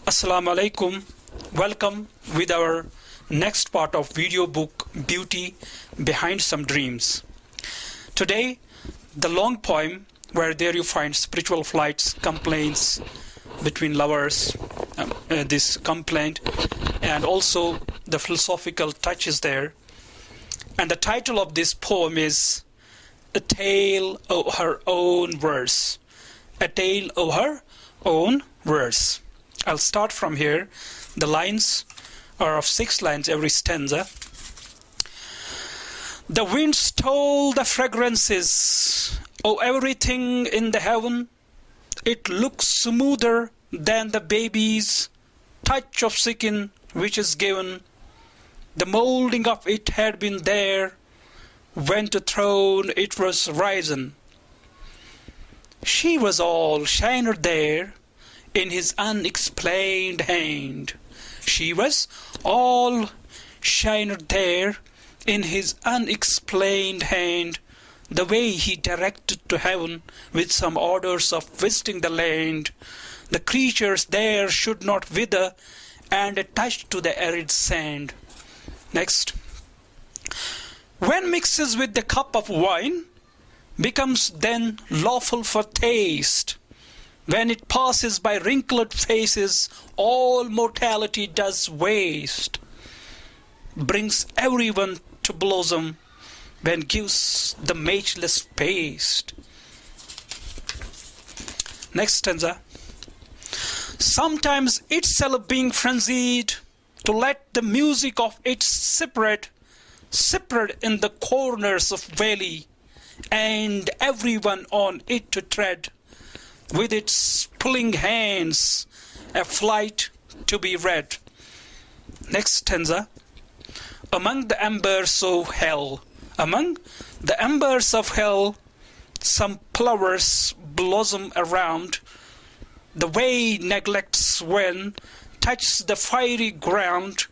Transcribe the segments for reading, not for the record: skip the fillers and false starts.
Assalamu alaikum. Welcome with our next part of video book Beauty Behind Some Dreams. Today, the long poem where there you find spiritual flights, complaints between lovers, this complaint, and also the philosophical touches there. And the title of this poem is A Tale of Her Own Verse. A Tale of Her Own Verse. I'll start from here. The lines are of 6 lines every stanza. The wind stole the fragrances of everything in the heaven. It looks smoother than the baby's touch of skin which is given. The moulding of it had been there when to throne it was risen. She was all shiner there in his unexplained hand. She was all shiner there in his unexplained hand. The way he directed to heaven with some orders of visiting the land. The creatures there should not wither and attach to the arid sand. Next. When mixes with the cup of wine, becomes then lawful for taste. When it passes by wrinkled faces, all mortality does waste. Brings everyone to blossom when gives the matchless paste. Next stanza. Sometimes itself being frenzied to let the music of its separate in the corners of valley, and everyone on it to tread with its pulling hands a flight to be read. Next stanza. Among the embers of hell, among the embers of hell, some flowers blossom around. The way neglects when touches the fiery ground,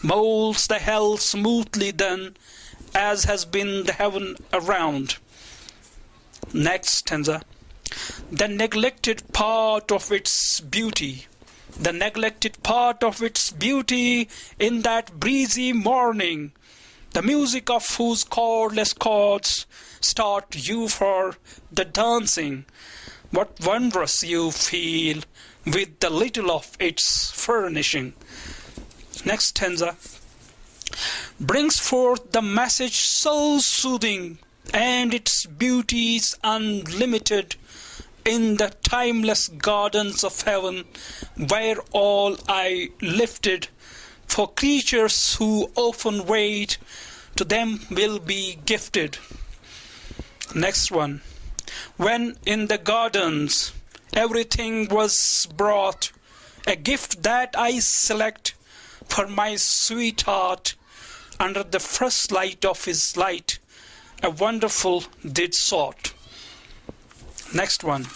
molds the hell smoothly then, as has been the heaven around. Next stanza. The neglected part of its beauty, the neglected part of its beauty in that breezy morning, the music of whose chordless chords start you for the dancing. What wondrous you feel with the little of its furnishing. Next stanza. Brings forth the message so soothing, and its beauties unlimited, in the timeless gardens of heaven, where all I lifted, for creatures who often wait, to them will be gifted. Next one. When in the gardens everything was brought, a gift that I select for my sweetheart, under the first light of his light, a wonderful did sought. Next one.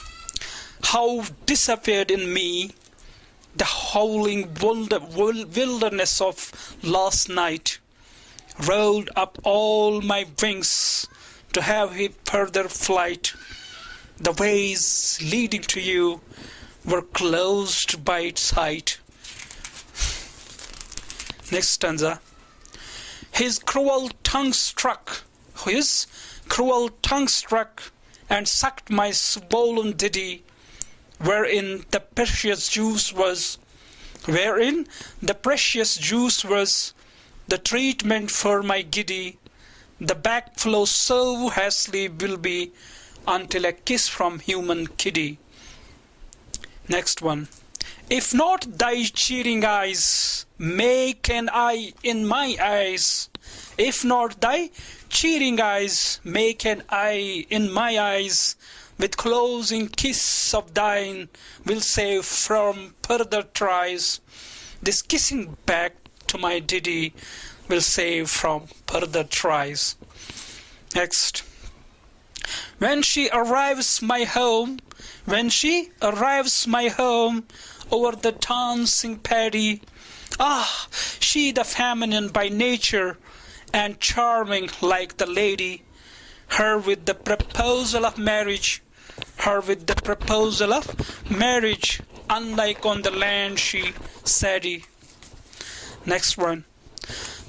How disappeared in me the howling wilderness of last night, rolled up all my wings to have a further flight. The ways leading to you were closed by its height. Next stanza. His cruel tongue struck, and sucked my swollen ditty, wherein the precious juice was, the treatment for my giddy. The backflow so hastily will be, until a kiss from human kiddie. Next one. If not thy cheering eyes, make an eye in my eyes. If not thy cheering eyes, make an eye in my eyes. With closing kiss of thine, will save from further tries. This kissing back to my ditty will save from further tries. Next. When she arrives my home, over the dancing paddy, ah, she the feminine by nature, and charming like the lady, her with the proposal of marriage, unlike on the land, she said. Next one.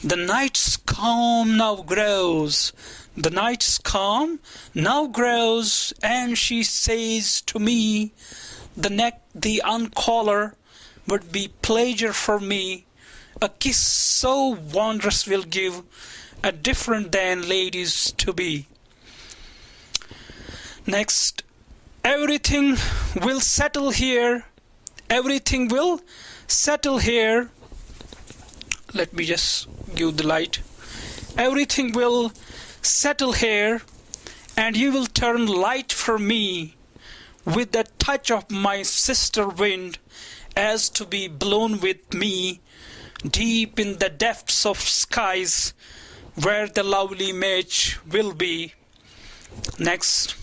The night's calm now grows. The night's calm now grows, and she says to me, the neck the uncollar would be pleasure for me. A kiss so wondrous will give a different than ladies to be. Next. Everything will settle here. Everything will settle here. Let me just give the light. Everything will settle here, and you will turn light for me with the touch of my sister wind, as to be blown with me deep in the depths of skies, where the lovely match will be. Next.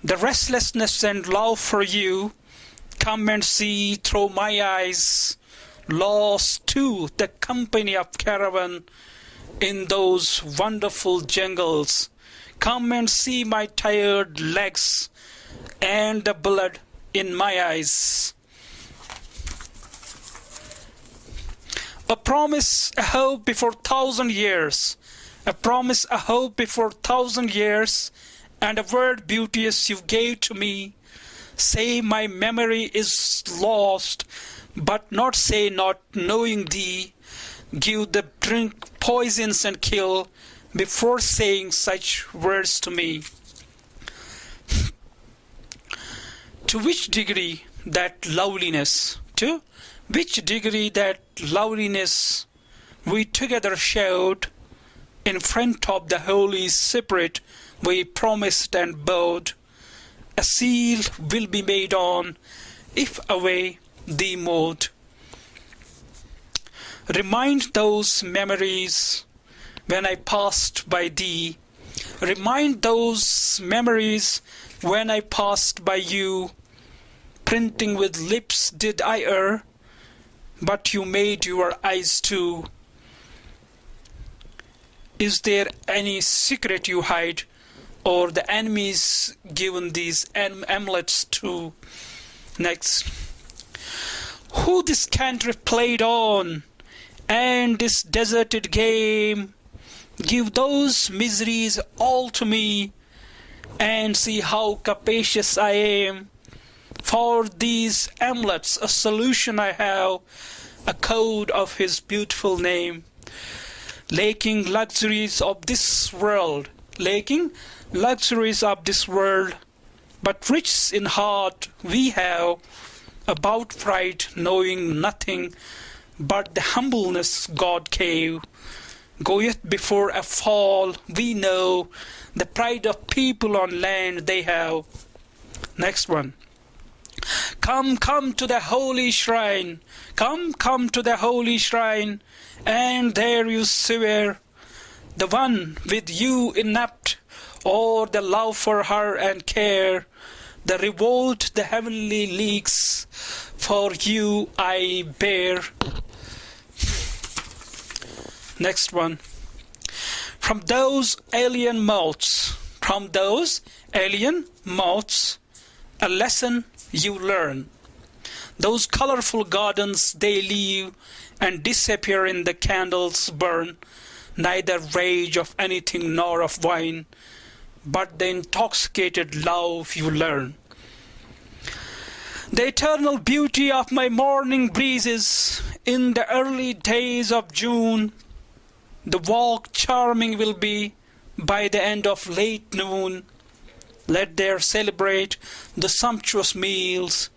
The restlessness and love for you, come and see through my eyes, lost to the company of caravan in those wonderful jungles. Come and see my tired legs and the blood in my eyes. A promise, a hope before 1,000 years. A promise, a hope before 1,000 years. And a word beauteous you gave to me. Say my memory is lost, but not say not knowing thee. Give the drink poisons and kill before saying such words to me. To which degree that loveliness, to which degree that loveliness we together showed in front of the Holy Spirit, we promised and vowed, a seal will be made on, if away thee moved. Remind those memories when I passed by thee. Remind those memories when I passed by you. Printing with lips did I err, but you made your eyes too. Is there any secret you hide, or the enemies given these amulets to? Next. Who this country played on, and this deserted game? Give those miseries all to me, and see how capacious I am. For these amulets a solution I have, a code of his beautiful name. Lacking luxuries of this world, lacking luxuries of this world, but rich in heart we have, about pride knowing nothing but the humbleness God gave. Goeth before a fall, we know the pride of people on land they have. Next one. Come, come to the holy shrine, come, come to the holy shrine, and there you swear, the one with you inept, or the love for her and care, the revolt the heavenly leagues for you I bear. Next one. From those alien mouths, a lesson you learn. Those colorful gardens they leave and disappear in the candles burn, neither rage of anything nor of wine, but the intoxicated love you learn. The eternal beauty of my morning breezes in the early days of June, the walk charming will be by the end of late noon. Let there celebrate the sumptuous meals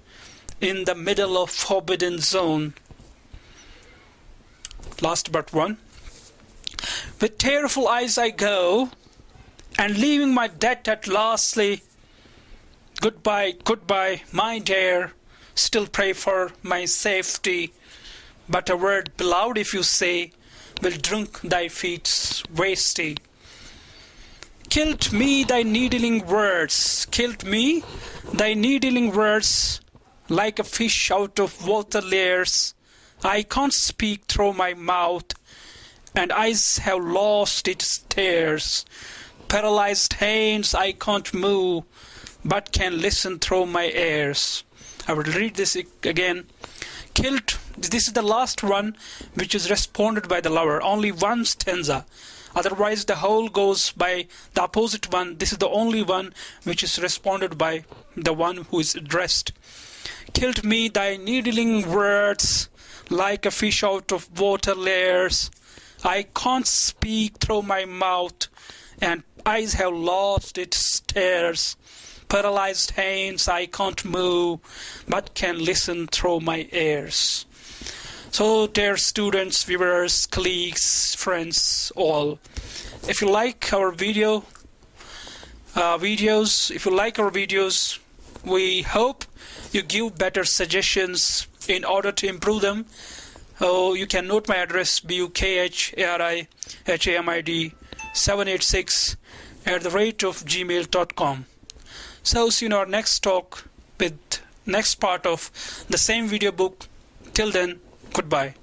in the middle of forbidden zone. Last but one. With tearful eyes I go, and leaving my debt at lastly. Goodbye, goodbye, my dear, still pray for my safety. But a word, beloved, if you say, will drink thy feet's wasty. Killed me thy needling words, killed me thy needling words, like a fish out of water layers. I can't speak through my mouth, and eyes have lost its tears. Paralyzed hands I can't move, but can listen through my ears. I will read this again. Killed, this is the last one which is responded by the lover, only one stanza. Otherwise the whole goes by the opposite one. This is the only one which is responded by the one who is addressed. Killed me thy needling words, like a fish out of water layers. I can't speak through my mouth, and eyes have lost its stares. Paralyzed hands I can't move, but can listen through my ears. So dear students, viewers, colleagues, friends, all, if you like our videos, we hope you give better suggestions in order to improve them. You can note my address, bukharihamid786 @gmail.com. So see you in our next talk with next part of the same video book. Till then, goodbye.